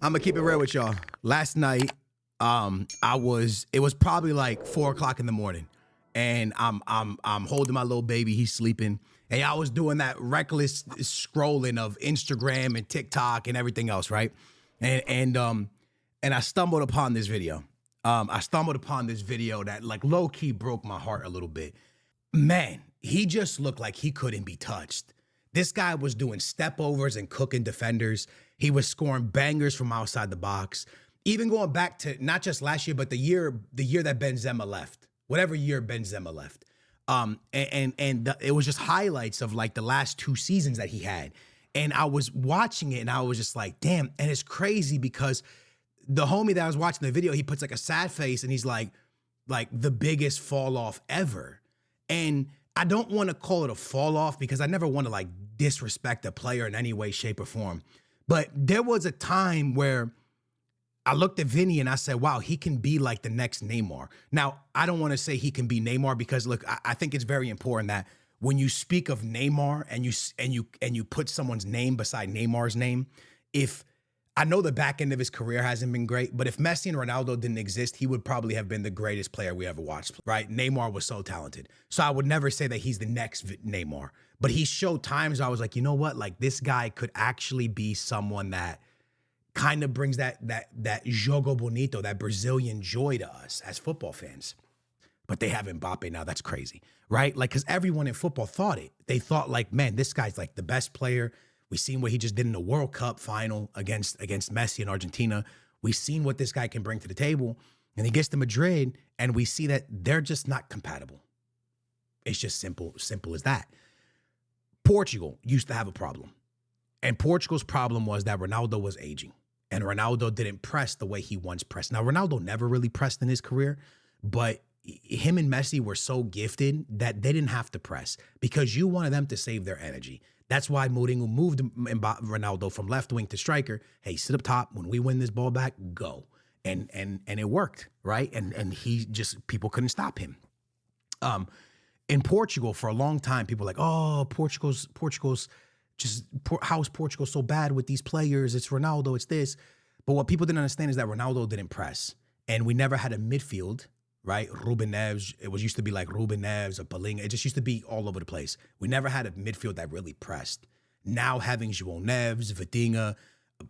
I'm gonna keep it real with y'all. Last night, it was probably like 4 o'clock in the morning, and I'm holding my little baby. He's sleeping, and I was doing that reckless scrolling of Instagram and TikTok and everything else, right? And I stumbled upon this video. I stumbled upon this video that like low key broke my heart a little bit. Man, he just looked like he couldn't be touched. This guy was doing step overs and cooking defenders. He was scoring bangers from outside the box. Even going back to not just last year, but the year that Benzema left, whatever year Benzema left. It was just highlights of like the last 2 seasons that he had. And I was watching it and I was just like, damn. And it's crazy because the homie that I was watching the video, he puts like a sad face and he's like the biggest fall off ever. And I don't want to call it a fall off because I never want to like disrespect a player in any way, shape, or form. But there was a time where I looked at VINI and I said, wow, he can be like the next Neymar. Now, I don't want to say he can be Neymar because look, I think it's very important that when you speak of Neymar and you put someone's name beside Neymar's name, if I know the back end of his career hasn't been great, but if Messi and Ronaldo didn't exist, he would probably have been the greatest player we ever watched, right? Neymar was so talented. So I would never say that he's the next Neymar, but he showed times I was like, you know what? Like this guy could actually be someone that kind of brings that jogo bonito, that Brazilian joy to us as football fans. But they have Mbappe now. That's crazy, right? Like, because everyone in football thought it. They thought like, man, this guy's like the best player. We've seen what he just did in the World Cup final against Messi in Argentina. We've seen what this guy can bring to the table. And he gets to Madrid, and we see that they're just not compatible. It's just simple as that. Portugal used to have a problem. And Portugal's problem was that Ronaldo was aging. And Ronaldo didn't press the way he once pressed. Now, Ronaldo never really pressed in his career, but him and Messi were so gifted that they didn't have to press because you wanted them to save their energy. That's why Mourinho moved Ronaldo from left wing to striker. Hey, sit up top. When we win this ball back, go. And it worked, right? And he just, people couldn't stop him. In Portugal, for a long time, people were like, oh, Portugal's just, how is Portugal so bad with these players? It's Ronaldo, it's this. But what people didn't understand is that Ronaldo didn't press. And we never had a midfield, right? Ruben Neves, used to be like Ruben Neves or Palinga. It just used to be all over the place. We never had a midfield that really pressed. Now having João Neves, Vitinha,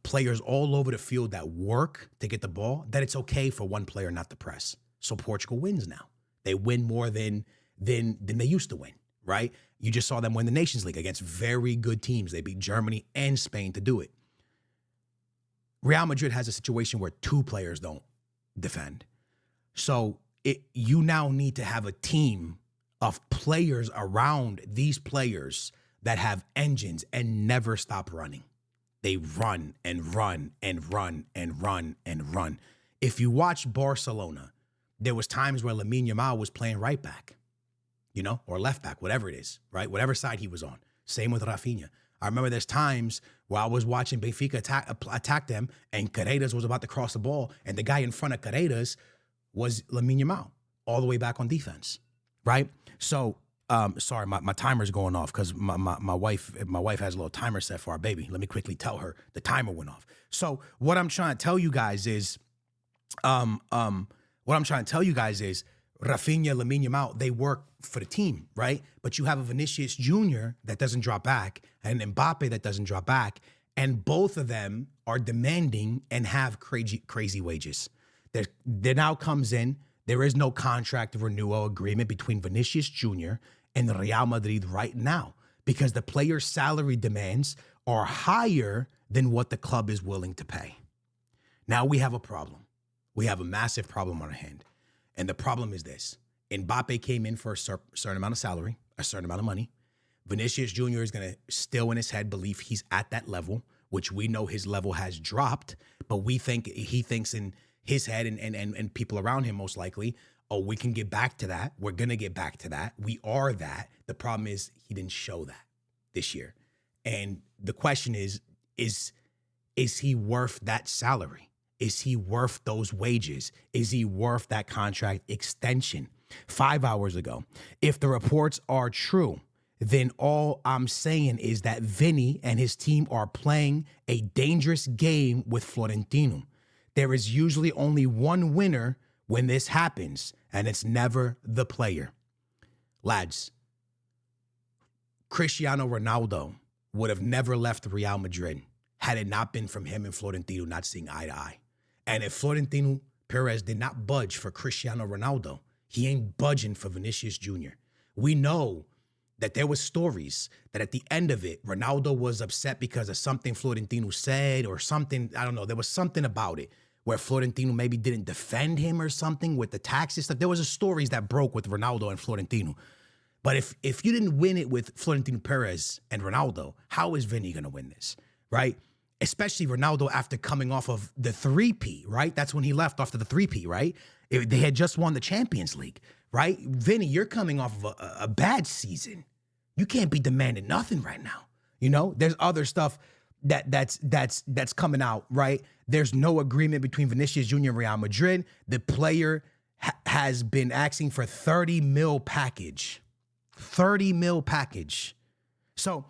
players all over the field that work to get the ball, that it's okay for one player not to press. So Portugal wins now. They win more than they used to win, right? You just saw them win the Nations League against very good teams. They beat Germany and Spain to do it. Real Madrid has a situation where 2 players don't defend. So you now need to have a team of players around these players that have engines and never stop running. They run and run and run and run and run. If you watch Barcelona, there was times where Lamine Yamal was playing right back, or left back, whatever it is, right? Whatever side he was on. Same with Rafinha. I remember there's times where I was watching Benfica attack them and Carreras was about to cross the ball and the guy in front of Carreras was Lamine Yamal all the way back on defense, right? So, sorry, my timer's going off because my wife has a little timer set for our baby. Let me quickly tell her the timer went off. So what I'm trying to tell you guys is, Rafinha, Lamine Yamal, they work for the team, right? But you have a Vinicius Jr. that doesn't drop back and Mbappe that doesn't drop back, and both of them are demanding and have crazy wages. There now comes in, there is no contract renewal agreement between Vinicius Jr. and Real Madrid right now because the player's salary demands are higher than what the club is willing to pay. Now we have a problem. We have a massive problem on our hand. And the problem is this. Mbappe came in for a certain amount of salary, a certain amount of money. Vinicius Jr. is going to still in his head believe he's at that level, which we know his level has dropped, but he thinks in his head and people around him most likely, oh, we can get back to that. We're going to get back to that. We are that. The problem is he didn't show that this year. And the question is he worth that salary? Is he worth those wages? Is he worth that contract extension? 5 hours ago, if the reports are true then all I'm saying is that Vinny and his team are playing a dangerous game with Florentino. There is usually only one winner when this happens, and it's never the player. Lads, Cristiano Ronaldo would have never left Real Madrid had it not been from him and Florentino not seeing eye to eye. And if Florentino Perez did not budge for Cristiano Ronaldo, he ain't budging for Vinicius Jr. We know that there was stories that at the end of it, Ronaldo was upset because of something Florentino said or something, I don't know, there was something about it where Florentino maybe didn't defend him or something with the taxes stuff. There was stories that broke with Ronaldo and Florentino. But if you didn't win it with Florentino Perez and Ronaldo, how is Vinny going to win this, right? Especially Ronaldo after coming off of the 3P, right? That's when he left after the 3P, right? They had just won the Champions League, right? Vinny, you're coming off of a bad season. You can't be demanding nothing right now. You know, there's other stuff that's coming out, right? There's no agreement between Vinicius Jr. and Real Madrid. The player has been asking for 30 mil package. 30 mil package. So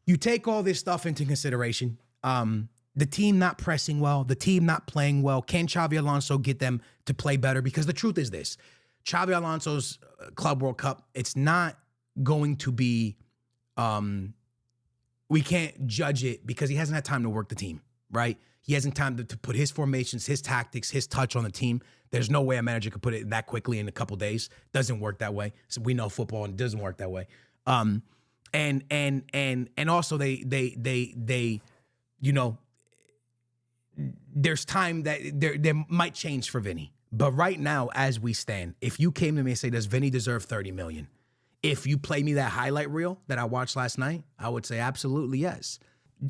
you take all this stuff into consideration. The team not pressing well, the team not playing well. Can Xabi Alonso get them to play better? Because the truth is this, Xabi Alonso's Club World Cup, it's not going to be, we can't judge it because he hasn't had time to work the team, right? He hasn't time to put his formations, his tactics, his touch on the team. There's no way a manager could put it that quickly in a couple days. Doesn't work that way. So we know football and it doesn't work that way. And also they you know, there's time that there might change for Vinny. But right now, as we stand, if you came to me and say, does Vinny deserve 30 million? If you play me that highlight reel that I watched last night, I would say absolutely yes.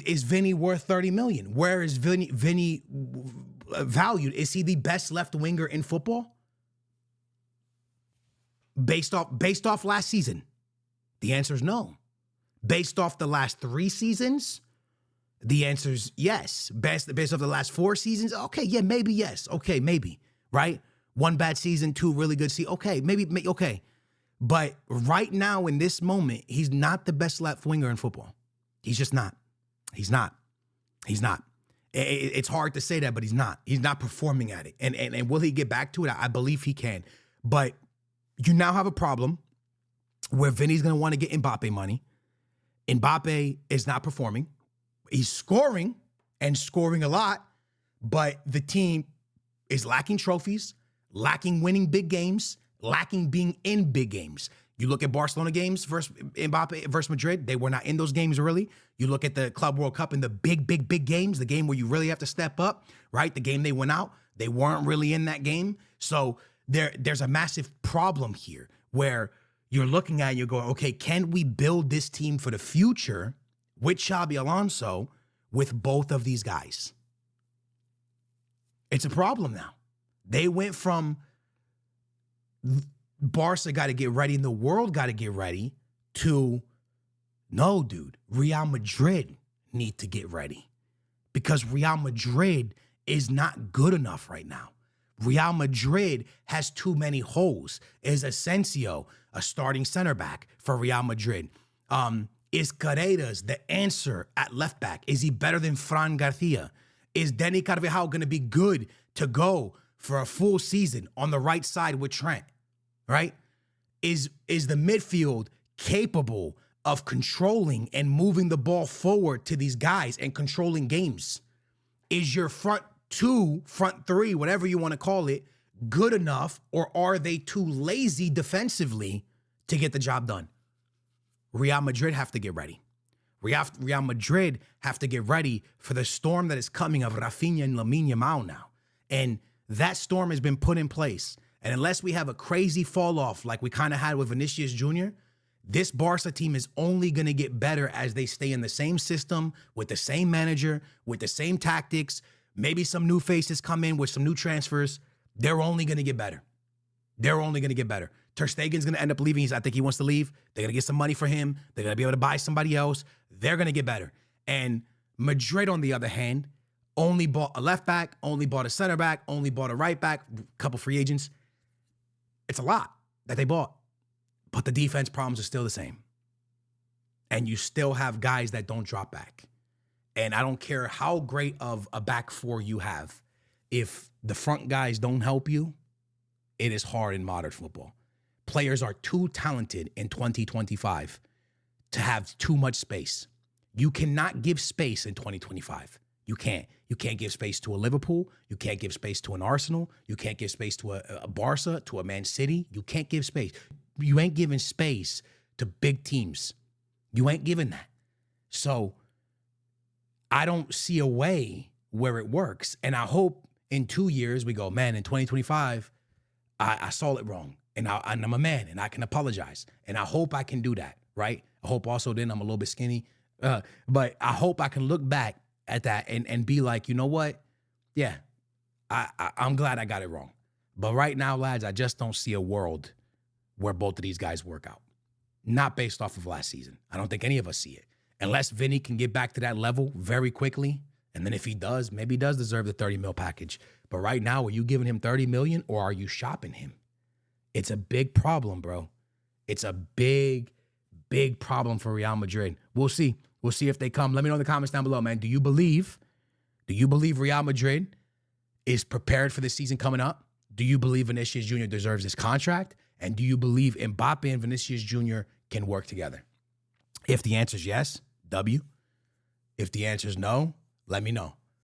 Is Vinny worth 30 million? Where is Vinny valued? Is he the best left winger in football? Based off last season, the answer is no. Based off the last 3 seasons, the answer is yes. Based off the last 4 seasons, okay, yeah, maybe yes. Okay, maybe, right? 1 bad season, 2 really good seasons. Okay, maybe, okay. But right now in this moment, he's not the best left winger in football. He's just not. He's not. It's hard to say that, but he's not. He's not performing at it. And will he get back to it? I believe he can. But you now have a problem where Vinny's going to want to get Mbappe money. Mbappe is not performing. He's scoring and scoring a lot, but the team is lacking trophies, lacking winning big games, lacking being in big games. You look at Barcelona games versus Mbappe versus Madrid, they were not in those games really. You look at the Club World Cup in the big games, the game where you really have to step up, right? The game they went out, they weren't really in that game. So there's a massive problem here where you're looking at it, you're going, okay, can we build this team for the future with Xabi Alonso with both of these guys? It's a problem now. They went from Barca got to get ready and the world got to get ready to, no, dude, Real Madrid need to get ready because Real Madrid is not good enough right now. Real Madrid has too many holes. Is Asensio a starting center back for Real Madrid? Is Carreras the answer at left back? Is he better than Fran Garcia? Is Dani Carvajal going to be good to go for a full season on the right side with Trent? Right? Is the midfield capable of controlling and moving the ball forward to these guys and controlling games? Is your front 2, front 3, whatever you want to call it, good enough, or are they too lazy defensively to get the job done? Real Madrid have to get ready. Real Madrid have to get ready for the storm that is coming of Rafinha and Lamine Yamal now. And that storm has been put in place. And unless we have a crazy fall off like we kind of had with Vinicius Jr., this Barca team is only going to get better as they stay in the same system, with the same manager, with the same tactics. Maybe some new faces come in with some new transfers. They're only going to get better. They're only going to get better. Ter Stegen's going to end up leaving. I think he wants to leave. They're going to get some money for him. They're going to be able to buy somebody else. They're going to get better. And Madrid, on the other hand, only bought a left back, only bought a center back, only bought a right back, a couple free agents. It's a lot that they bought. But the defense problems are still the same. and you still have guys that don't drop back. And I don't care how great of a back four you have. If the front guys don't help you, it is hard in modern football. Players are too talented in 2025 to have too much space. You cannot give space in 2025. You can't. You can't give space to a Liverpool. You can't give space to an Arsenal. You can't give space to a Barca, to a Man City. You can't give space. You ain't giving space to big teams. You ain't giving that. So I don't see a way where it works. And I hope in 2 years we go, man, in 2025, I saw it wrong. And I'm a man and I can apologize. And I hope I can do that, right? I hope also then I'm a little bit skinny. But I hope I can look back at that and be like, you know what? Yeah, I'm glad I got it wrong. But right now, lads, I just don't see a world where both of these guys work out. Not based off of last season. I don't think any of us see it. Unless Vinny can get back to that level very quickly. And then if he does, maybe he does deserve the 30 mil package. But right now, are you giving him 30 million or are you shopping him? It's a big problem, bro. It's a big, big problem for Real Madrid. We'll see. We'll see if they come. Let me know in the comments down below, man. Do you believe Real Madrid is prepared for the season coming up? Do you believe Vinicius Jr. deserves this contract? And do you believe Mbappe and Vinicius Jr. can work together? If the answer is yes, W. If the answer is no, let me know.